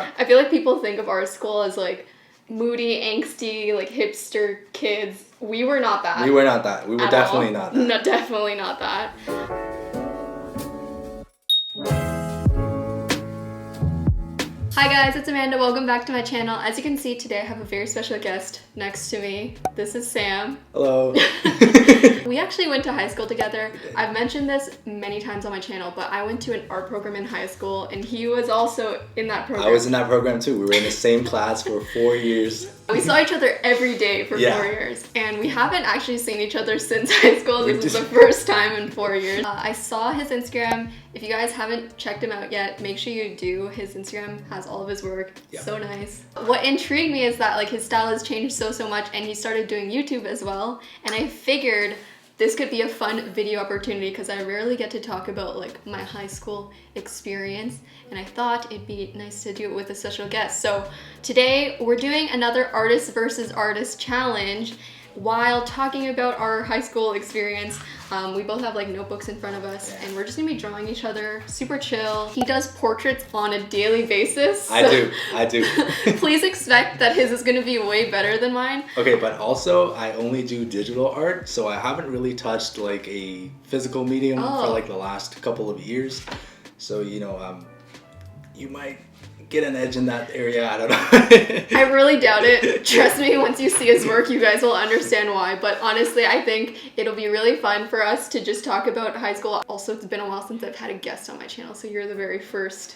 Yeah. I feel like people think of our school as like moody, angsty, like hipster kids. We were not that. We were not that. We were definitely not that. No, definitely not that. Hi guys, it's Amanda. Welcome back to my channel. As you can see, today I have a very special guest next to me. This is Sam. Hello. We actually went to high school together. I've mentioned this many times on my channel, but I went to an art program in high school and he was also in that program. I was in that program too. We were in the same class for 4 years. We saw each other every day for 4 years, and we haven't actually seen each other since high school. This is the first time in 4 years. I saw his Instagram. If you guys haven't checked him out yet, make sure you do. His Instagram has all of his work. Yep. So nice. What intrigued me is that like his style has changed so much, and he started doing YouTube as well. And I figured this could be a fun video opportunity because I rarely get to talk about like my high school experience, and I thought it'd be nice to do it with a special guest. So today we're doing another artist versus artist challenge. While talking about our high school experience, we both have like notebooks in front of us, and we're just gonna be drawing each other, super chill. He does portraits on a daily basis. So I do. please expect that his is gonna be way better than mine. Okay, but also I only do digital art, so I haven't really touched like a physical medium for like the last couple of years. So, you know, you might get an edge in that area, I don't know. I really doubt it. Trust me, once you see his work, you guys will understand why. But honestly, I think it'll be really fun for us to just talk about high school. Also, it's been a while since I've had a guest on my channel, so you're the very first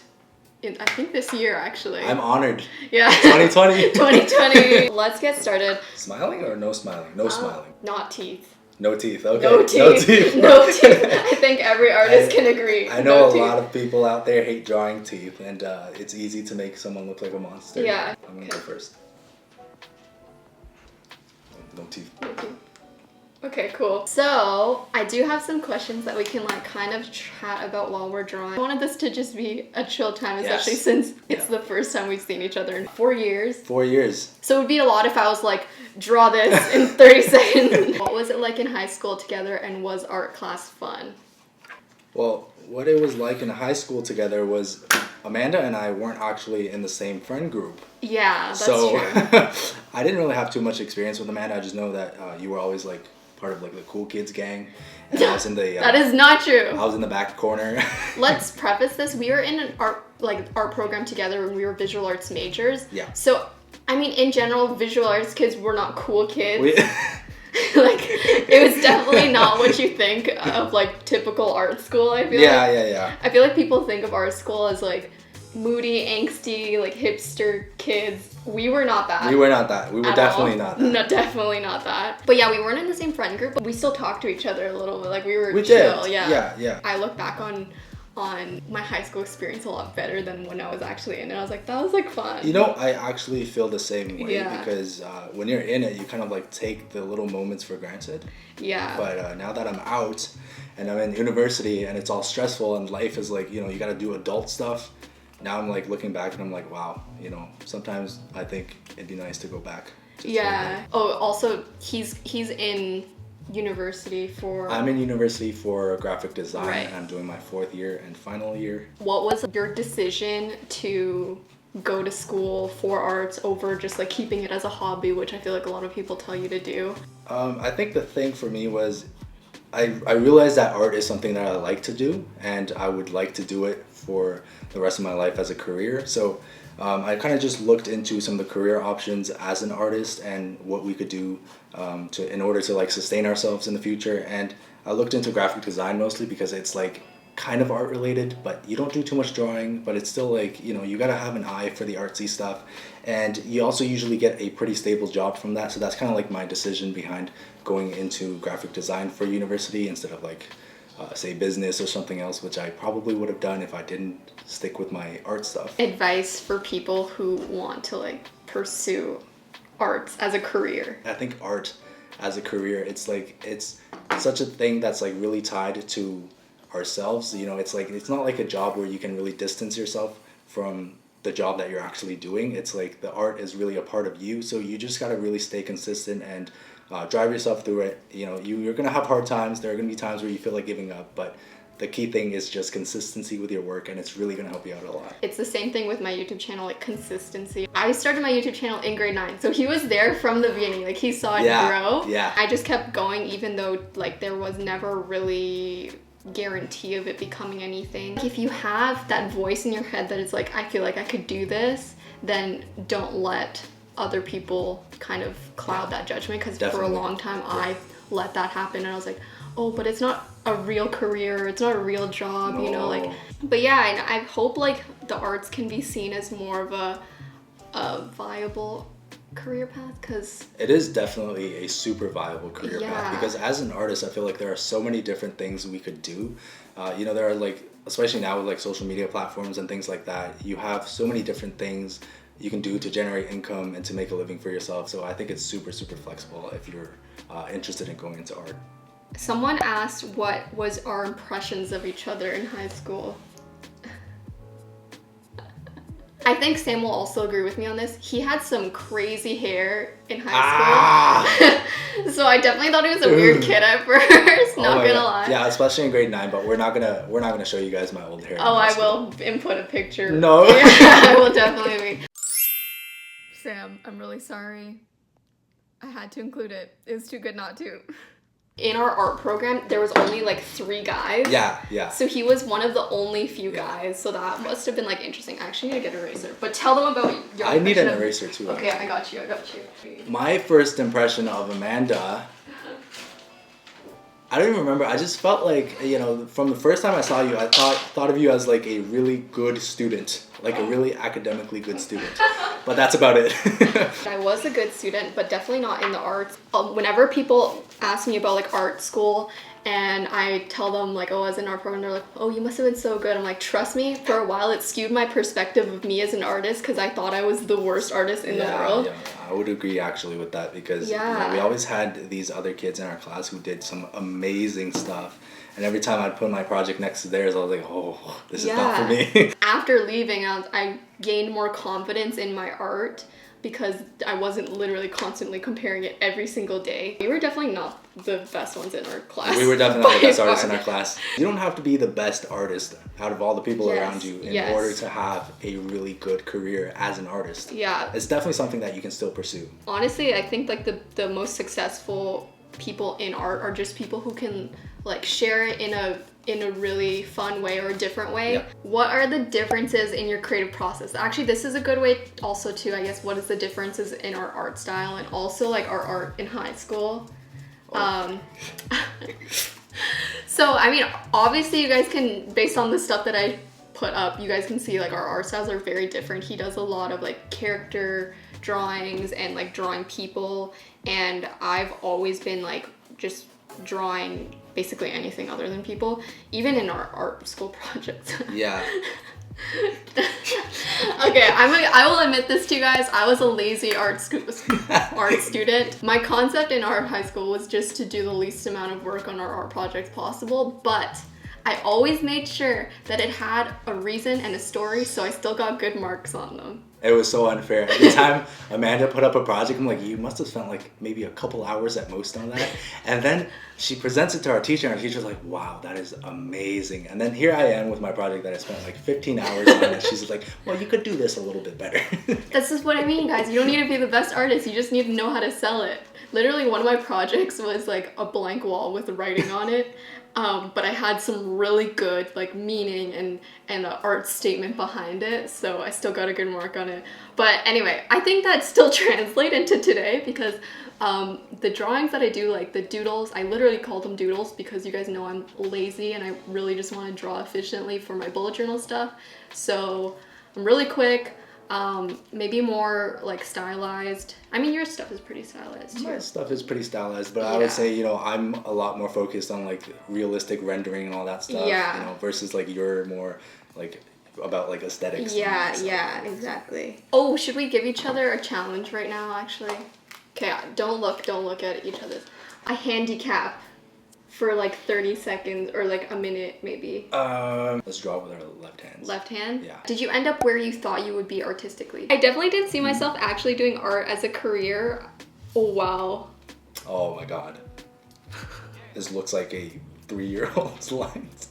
in, I think, this year, actually. I'm honored. Yeah. 2020. 2020. Let's get started. Smiling or no smiling? No smiling. Not teeth. No teeth, okay. No teeth. No teeth. No teeth. I think every artist can agree. I know no a lot of people out there hate drawing teeth, and it's easy to make someone look like a monster. Yeah. I'm gonna go first. No teeth. No teeth. Okay, cool. So, I do have some questions that we can like kind of chat about while we're drawing. I wanted this to just be a chill time, especially since it's the first time we've seen each other in 4 years. 4 years. So it would be a lot if I was like, draw this in 30 seconds. What was it like in high school together, and was art class fun? Well, what it was like in high school together was Amanda and I weren't actually in the same friend group. Yeah, that's so, true. I didn't really have too much experience with Amanda. I just know that you were always like part of like the cool kids gang, and I was in the that is not true. I was in the back corner. Let's preface this. We were in an art program together when we were visual arts majors. Yeah. So I mean, in general, visual arts kids were not cool kids. Like, it was definitely not what you think of like typical art school. I feel Yeah. I feel like people think of art school as like moody, angsty, like hipster kids. We were not that. We were not that. We were definitely not that. No, definitely not that. But yeah, we weren't in the same friend group, but we still talked to each other a little bit. Like we were chill. Did. Yeah. Yeah. I look back on my high school experience a lot better than when I was actually in it. I was like, that was like fun. You know, I actually feel the same way because when you're in it, you kind of like take the little moments for granted. Yeah. But now that I'm out and I'm in university and it's all stressful and life is like, you know, you got to do adult stuff. Now I'm like looking back and I'm like, wow, you know, sometimes I think it'd be nice to go back. Yeah. Oh, also he's in university for... I'm in university for graphic design. Right. And I'm doing my 4th year and final year. What was your decision to go to school for arts over just like keeping it as a hobby, which I feel like a lot of people tell you to do? I think the thing for me was I realized that art is something that I like to do, and I would like to do it for the rest of my life as a career. So I kind of just looked into some of the career options as an artist and what we could do in order to like sustain ourselves in the future. And I looked into graphic design mostly because it's like kind of art related, but you don't do too much drawing, but it's still like, you know, you gotta have an eye for the artsy stuff, and you also usually get a pretty stable job from that. So that's kind of like my decision behind going into graphic design for university instead of like say business or something else, which I probably would have done if I didn't stick with my art stuff. Advice for people who want to like pursue arts as a career. I think art as a career, it's like, it's such a thing that's like really tied to ourselves. You know, it's like, it's not like a job where you can really distance yourself from the job that you're actually doing. It's like the art is really a part of you, so you just got to really stay consistent and drive yourself through it. You know, you're gonna have hard times. There are gonna be times where you feel like giving up, but the key thing is just consistency with your work, and it's really gonna help you out a lot. It's the same thing with my YouTube channel, like consistency. I started my YouTube channel in grade 9, so he was there from the beginning. Like he saw it grow. Yeah. I just kept going even though like there was never really guarantee of it becoming anything. If you have that voice in your head that it's like, I feel like I could do this, then don't let other people kind of cloud that judgment, because for a long time I let that happen and I was like, oh, but it's not a real career, it's not a real job, you know, like. But yeah, and I hope like the arts can be seen as more of a viable career path, because it is definitely a super viable career path, because as an artist I feel like there are so many different things we could do. You know, there are like, especially now with like social media platforms and things like that, you have so many different things you can do to generate income and to make a living for yourself. So I think it's super flexible if you're interested in going into art. Someone asked what was our impressions of each other in high school. I think Sam will also agree with me on this. He had some crazy hair in high school. So I definitely thought he was a weird kid at first, not gonna lie. Yeah, especially in grade 9, but we're not gonna show you guys my old hair. Oh, I will input a picture. No. Yeah, I will definitely. Sam, I'm really sorry. I had to include it. It was too good not to. In our art program, there was only like 3 guys. Yeah. So he was one of the only few guys. So that must have been like interesting. I actually need to get an eraser. But tell them about your I need an eraser too. Okay, I got you. My first impression of Amanda, I don't even remember. I just felt like, you know, from the first time I saw you, I thought of you as like a really good student, like a really academically good student. But that's about it. I was a good student, but definitely not in the arts. Whenever people ask me about like art school and I tell them like, oh, I was in art program, they're like, oh, you must have been so good. I'm like, trust me, for a while it skewed my perspective of me as an artist, because I thought I was the worst artist in the world. Yeah, I would agree actually with that, because you know, we always had these other kids in our class who did some amazing stuff. And every time I'd put my project next to theirs, I was like, oh, this is not for me. After leaving, I gained more confidence in my art, because I wasn't literally constantly comparing it every single day. We were definitely not the best ones in our class. We were definitely not the best artists in our class. You don't have to be the best artist out of all the people around you in order to have a really good career as an artist. Yeah. It's definitely something that you can still pursue. Honestly, I think like the most successful people in art are just people who can like share it in a really fun way or a different way. Yeah. What are the differences in your creative process? Actually, this is a good way also to, I guess, what is the differences in our art style and also like our art in high school? So, I mean, obviously you guys can, based on the stuff that I put up, you guys can see like our art styles are very different. He does a lot of like character drawings and like drawing people, and I've always been like just drawing basically anything other than people, even in our art school projects. Yeah. Okay, I will admit this to you guys. I was a lazy art student. My concept in art high school was just to do the least amount of work on our art projects possible, but I always made sure that it had a reason and a story, so I still got good marks on them. It was so unfair. Every time Amanda put up a project, I'm like, you must have spent like maybe a couple hours at most on that. And then she presents it to our teacher, and our teacher's like, wow, that is amazing. And then here I am with my project that I spent like 15 hours on, and she's like, well, you could do this a little bit better. That's just what I mean, guys. You don't need to be the best artist. You just need to know how to sell it. Literally, one of my projects was like a blank wall with writing on it. But I had some really good like meaning and an art statement behind it, so I still got a good mark on it. But anyway, I think that still translates into today, because the drawings that I do, like the doodles, I literally call them doodles because you guys know I'm lazy and I really just want to draw efficiently for my bullet journal stuff. So I'm really quick. Maybe more like stylized. I mean, your stuff is pretty stylized too. My stuff is pretty stylized, but I would say, you know, I'm a lot more focused on like realistic rendering and all that stuff. Yeah. You know, versus like you're more like about like aesthetics. Yeah, exactly. Oh, should we give each other a challenge right now, actually? Okay, don't look at each other. A handicap for like 30 seconds or like a minute maybe. Let's draw with our left hands. Left hand? Yeah. Did you end up where you thought you would be artistically? I definitely didn't see myself actually doing art as a career. Oh, wow. Oh my God. This looks like a 3-year-old's lines.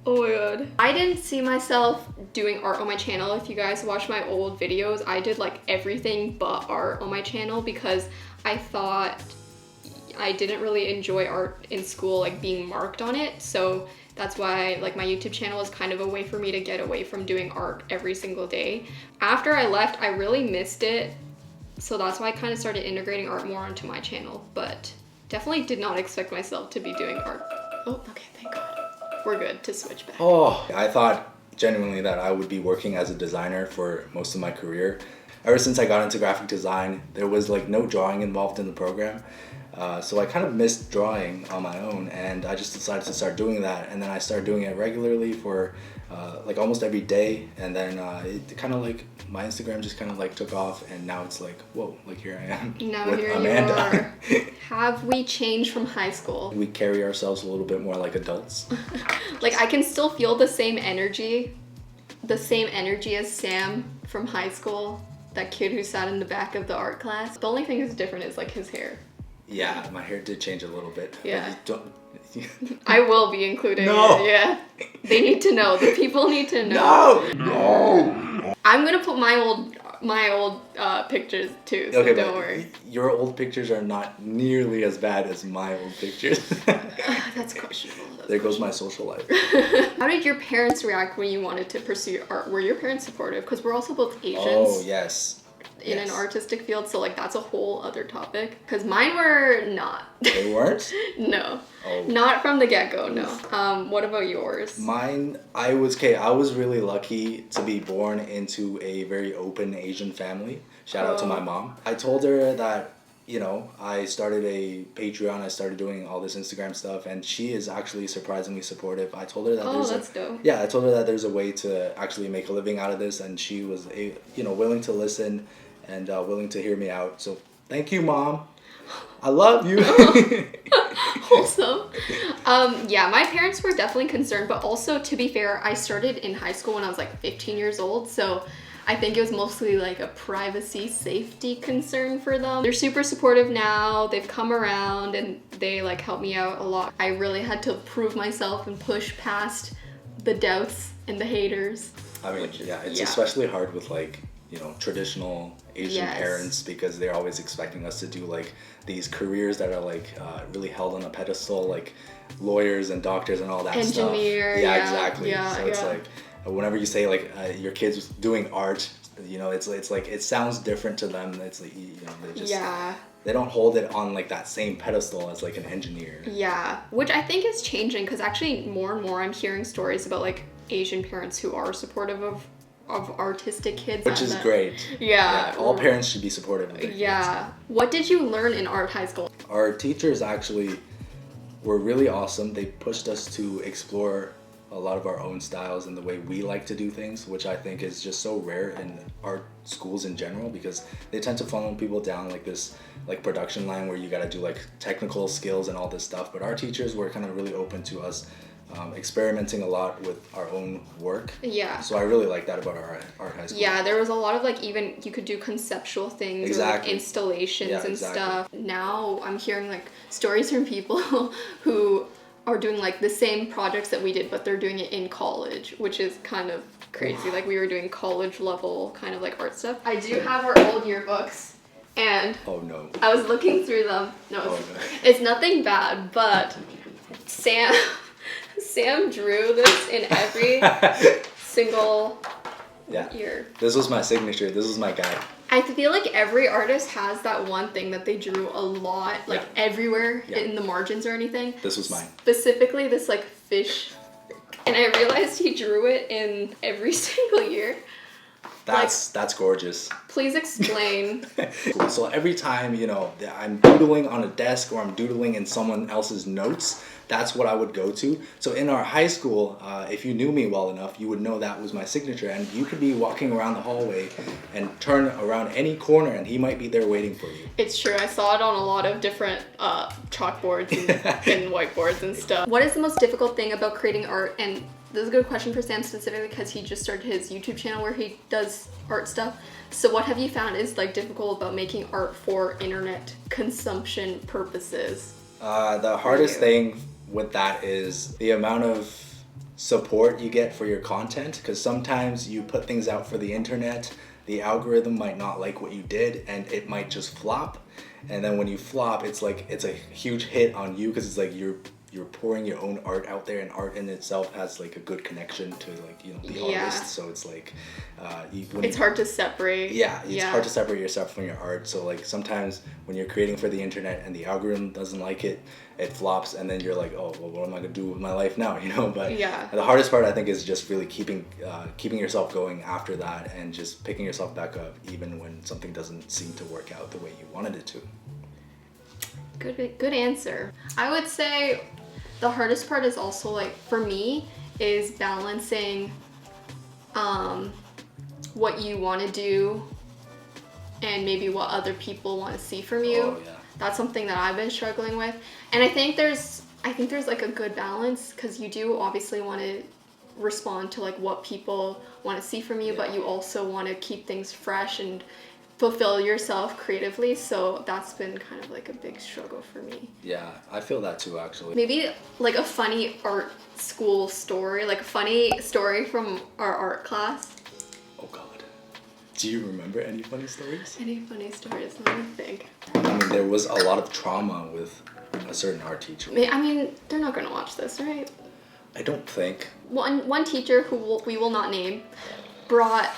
Oh my god. I didn't see myself doing art on my channel. If you guys watch my old videos, I did like everything but art on my channel because I thought I didn't really enjoy art in school, like being marked on it. So that's why like my YouTube channel is kind of a way for me to get away from doing art every single day. After I left, I really missed it. So that's why I kind of started integrating art more onto my channel, but definitely did not expect myself to be doing art. Oh, okay, thank God. We're good to switch back. Oh, I thought genuinely that I would be working as a designer for most of my career. Ever since I got into graphic design, there was like no drawing involved in the program. So I kind of missed drawing on my own, and I just decided to start doing that. And then I started doing it regularly for like almost every day. And then it kind of like, my Instagram just kind of like took off, and now it's like, whoa, like here I am now with here Amanda. You are. Have we changed from high school? We carry ourselves a little bit more like adults. Like I can still feel the same energy as Sam from high school, that kid who sat in the back of the art class. The only thing that's different is like his hair. Yeah, my hair did change a little bit. Yeah. Don't... I will be including No. it. Yeah. They need to know. The people need to know. No! I'm gonna put my old pictures too, so Okay, don't but worry. your old pictures are not nearly as bad as my old pictures. That's questionable. There goes my social life. How did your parents react when you wanted to pursue art? Were your parents supportive? Because we're also both Asians. Oh, yes. In an artistic field, so like that's a whole other topic. Because mine were not. They weren't? No. Oh. Not from the get-go, no. What about yours? Mine, I was really lucky to be born into a very open Asian family. Shout out to my mom. I told her that, you know, I started a Patreon, I started doing all this Instagram stuff, and she is actually surprisingly supportive. I told her that that's dope. Yeah, I told her that there's a way to actually make a living out of this, and she was willing to listen and willing to hear me out. So thank you, Mom. I love you. Wholesome. Yeah, my parents were definitely concerned, but also, to be fair, I started in high school when I was like 15 years old, so I think it was mostly like a privacy safety concern for them. They're super supportive now. They've come around and they like help me out a lot. I really had to prove myself and push past the doubts and the haters. I mean, it's especially hard with like, you know, traditional Asian parents, because they're always expecting us to do like these careers that are like really held on a pedestal, like lawyers and doctors and all that stuff. Engineer. Yeah, exactly. Yeah, so it's like, whenever you say like your kid's doing art, you know, it's like it sounds different to them. It's like, you know, they just they don't hold it on like that same pedestal as like an engineer. Yeah, which I think is changing, because actually more and more I'm hearing stories about like Asian parents who are supportive of artistic kids. Which is great. Yeah. All parents should be supportive of their kids. What did you learn in art high school? Our teachers actually were really awesome. They pushed us to explore a lot of our own styles and the way we like to do things, which I think is just so rare in art schools in general, because they tend to funnel people down like this like production line where you got to do like technical skills and all this stuff. But our teachers were kind of really open to us experimenting a lot with our own work. Yeah. So I really like that about our art high school. Yeah, there was a lot of like, even you could do conceptual things or like installations and stuff. Now I'm hearing like stories from people who are doing like the same projects that we did, but they're doing it in college, which is kind of crazy. Like we were doing college level kind of like art stuff. I do have our old yearbooks, and oh no, I was looking through them. It's nothing bad, but Sam drew this in every single year. This was my signature. This was my guy. I feel like every artist has that one thing that they drew a lot, like everywhere in the margins or anything. This was mine. Specifically this like fish. And I realized he drew it in every single year. That's gorgeous. Please explain. So every time, you know, I'm doodling on a desk or I'm doodling in someone else's notes, that's what I would go to. So in our high school, if you knew me well enough, you would know that was my signature. And you could be walking around the hallway and turn around any corner and he might be there waiting for you. It's true. I saw it on a lot of different chalkboards and whiteboards and stuff. What is the most difficult thing about creating art? And this is a good question for Sam specifically, because he just started his YouTube channel where he does art stuff. So what have you found is like difficult about making art for internet consumption purposes? The hardest thing with that is the amount of support you get for your content, because sometimes you put things out for the internet, the algorithm might not like what you did and it might just flop, and then when you flop, it's like it's a huge hit on you, because it's like you're pouring your own art out there, and art in itself has like a good connection to like, you know, the artist, so it's like it's hard to separate. It's hard to separate yourself from your art. So like sometimes when you're creating for the internet and the algorithm doesn't like it, it flops, and then you're like, oh well, what am I gonna do with my life now, you know? But the hardest part, I think, is just really keeping yourself going after that, and just picking yourself back up even when something doesn't seem to work out the way you wanted it to. Good answer. I would say the hardest part is also, like, for me, is balancing what you want to do and maybe what other people want to see from you. Oh, yeah. That's something that I've been struggling with. And I think there's like a good balance, because you do obviously want to respond to like what people want to see from you, but you also want to keep things fresh and fulfill yourself creatively. So that's been kind of like a big struggle for me. Yeah, I feel that too, actually. Maybe like a funny art school story, like a funny story from our art class. Oh God. Do you remember any funny stories? Any funny stories? Let me think. I mean, there was a lot of trauma with a certain art teacher. I mean, they're not gonna watch this, right? I don't think. One teacher, who we will not name, brought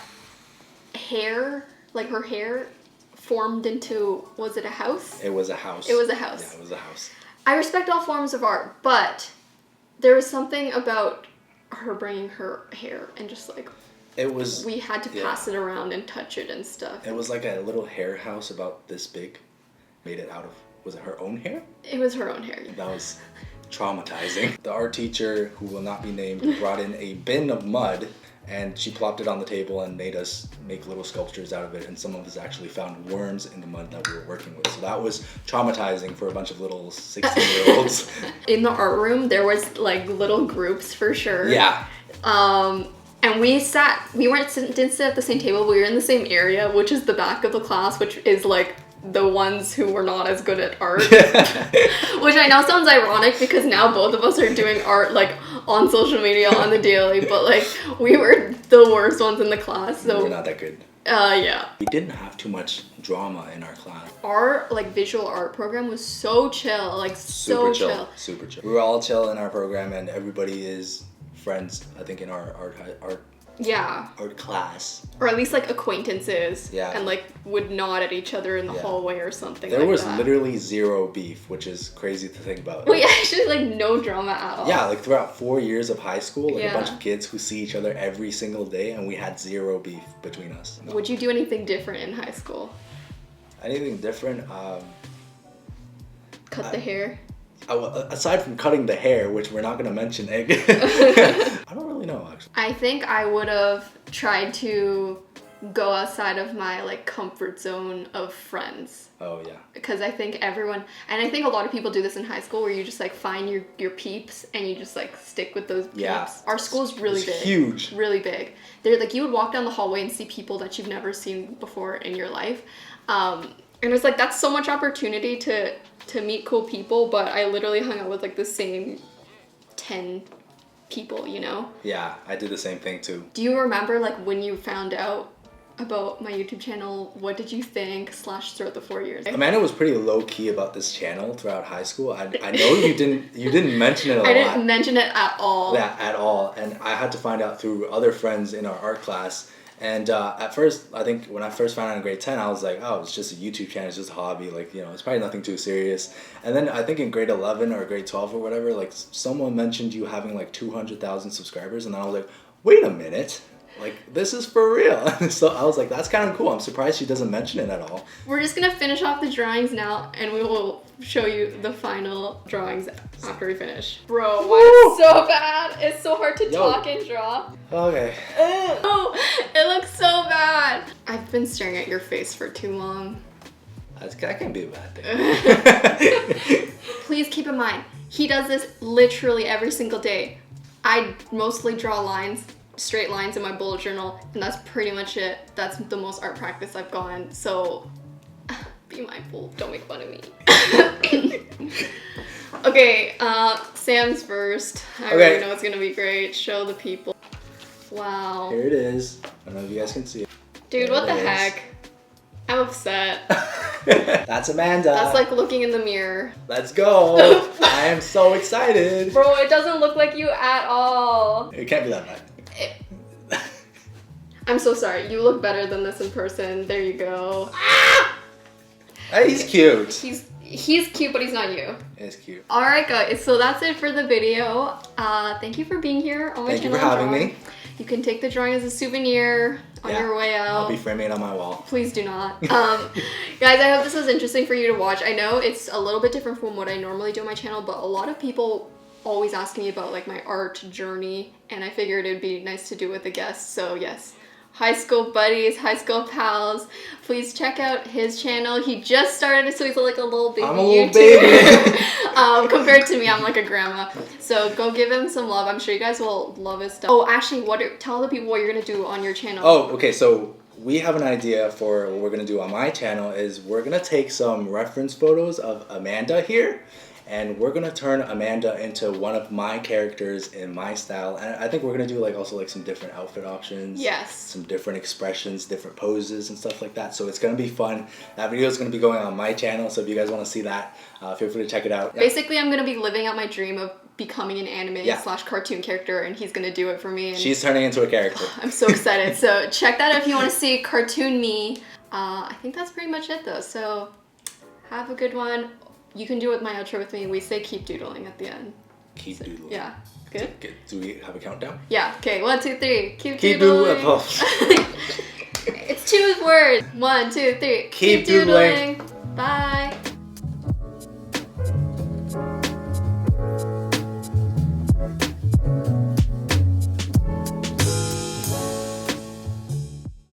hair, like her hair formed into, was it a house? It was a house. It was a house. Yeah, it was a house. I respect all forms of art, but there was something about her bringing her hair and just like, it was, we had to pass it around and touch it and stuff. It was like a little hair house about this big, made it out of, was it her own hair? It was her own hair. That was traumatizing. The art teacher, who will not be named, brought in a bin of mud, and she plopped it on the table and made us make little sculptures out of it, and some of us actually found worms in the mud that we were working with. So that was traumatizing for a bunch of little 16-year-olds. In the art room, there was like little groups for sure. Yeah. And we didn't sit at the same table, we were in the same area, which is the back of the class, which is like the ones who were not as good at art. Which I know sounds ironic, because now both of us are doing art like on social media on the daily, but like we were the worst ones in the class. So we're not that good. Yeah. We didn't have too much drama in our class. Our like visual art program was so chill, like so chill. Super chill. We were all chill in our program, and everybody is friends, I think, in our art class. Or at least like acquaintances. Yeah. And like would nod at each other in the hallway or something. There was literally zero beef, which is crazy to think about. Wait, actually like no drama at all. Yeah, like throughout 4 years of high school, like a bunch of kids who see each other every single day, and we had zero beef between us. No. Would you do anything different in high school? Anything different? Cut the hair? Aside from cutting the hair, which we're not going to mention, I don't really know, actually. I think I would have tried to go outside of my like comfort zone of friends. Oh yeah. Because I think everyone, and I think a lot of people do this in high school, where you just like find your peeps and you just like stick with those peeps. Yeah. Our school's really big. Huge. Really big. They're like, you would walk down the hallway and see people that you've never seen before in your life. And it's like, that's so much opportunity to meet cool people, but I literally hung out with like the same 10 people, you know? Yeah, I did the same thing too. Do you remember like when you found out about my YouTube channel, what did you think / throughout the 4 years? Amanda was pretty low key about this channel throughout high school. I know you didn't mention it a lot. I didn't mention it at all. Yeah, at all. And I had to find out through other friends in our art class. And at first, I think when I first found out in grade 10, I was like, oh, it's just a YouTube channel, it's just a hobby, like, you know, it's probably nothing too serious. And then I think in grade 11 or grade 12 or whatever, like, someone mentioned you having like 200,000 subscribers, and then I was like, wait a minute, like, this is for real. So I was like, that's kind of cool. I'm surprised she doesn't mention it at all. We're just gonna finish off the drawings now, and we will show you the final drawings after we finish. Bro, mine's so bad. It's so hard to talk and draw. Okay. Oh, it looks so bad. I've been staring at your face for too long. That can be a bad thing. Please keep in mind, he does this literally every single day. I mostly draw lines, straight lines in my bullet journal, and that's pretty much it. That's the most art practice I've gone, so be mindful, don't make fun of me. Okay, Sam's first. I already know it's gonna be great. Show the people. Wow. Here it is. I don't know if you guys can see it. Dude, what the heck? I'm upset. That's Amanda. That's like looking in the mirror. Let's go. I am so excited. Bro, it doesn't look like you at all. It can't be that bad. I'm so sorry. You look better than this in person. There you go. Hey, he's cute. He's cute, but he's not you. It's cute. Alright guys, so that's it for the video. Thank you for being here on my channel. Thank you for having me. You can take the drawing as a souvenir on your way out. I'll be framing it on my wall. Please do not. Guys, I hope this was interesting for you to watch. I know it's a little bit different from what I normally do on my channel, but a lot of people always ask me about like my art journey, and I figured it'd be nice to do with a guest. So yes, high school buddies, high school pals, please check out his channel. He just started, so he's like a little baby. I'm a little YouTuber. baby. Compared to me, I'm like a grandma. So go give him some love. I'm sure you guys will love his stuff. Oh, actually, tell the people what you're gonna do on your channel. Oh, okay, so we have an idea for what we're gonna do on my channel is we're gonna take some reference photos of Amanda here, and we're gonna turn Amanda into one of my characters in my style. And I think we're gonna do like also like some different outfit options. Yes. Some different expressions, different poses and stuff like that. So it's gonna be fun. That video is gonna be going on my channel. So if you guys wanna see that, feel free to check it out. Yeah. Basically, I'm gonna be living out my dream of becoming an anime / cartoon character, and he's gonna do it for me. And she's turning into a character. I'm so excited. So check that out if you wanna see cartoon me. I think that's pretty much it though. So have a good one. You can do it with my outro with me. We say keep doodling at the end. Keep doodling. Yeah. Good? Do we have a countdown? Yeah. Okay. 1, 2, 3. Keep doodling. It's 2 words. 1, 2, 3. Keep doodling. Bye.